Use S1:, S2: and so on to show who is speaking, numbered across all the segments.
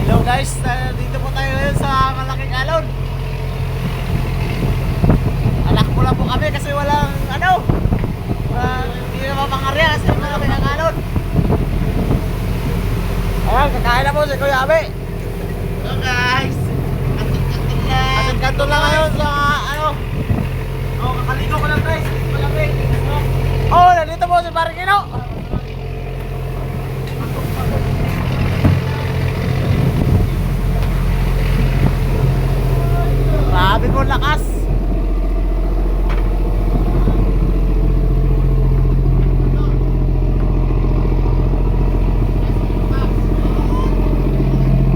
S1: Hello guys, dito po tayo ngayon sa malaking alon. Alak mo lang po kami kasi walang hindi na mapangarya kasi malaking ang alon. Ayan, kakain na po si Kuya Abe. Hello guys, kanto lang ngayon sa kakaligo ko lang guys. Nandito po si Parikino. Grabe po lakas.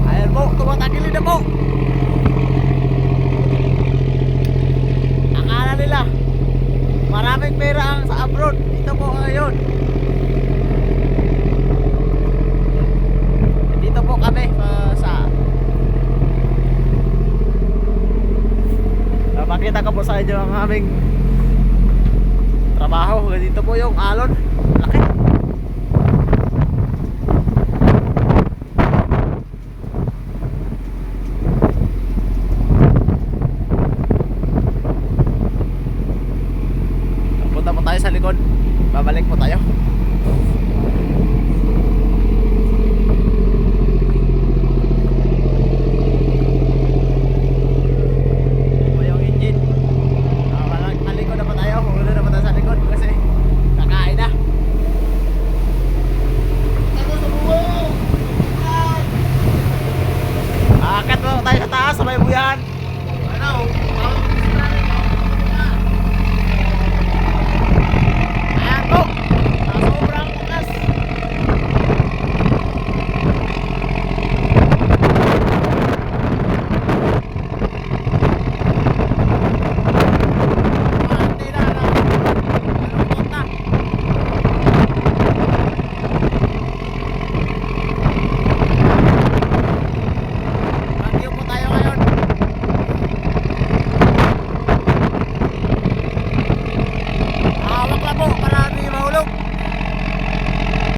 S1: Ayan po, tumatagilid na po. Akala nila maraming pera ang sa abroad. Dito po ngayon. Dito po kami sa pakita ko po sa inyo ang aming trabaho. Dito po yung alon. Laki. Punta po tayo sa likod. Babalik po tayo. Akit mo tayo sa taas sa may buyan.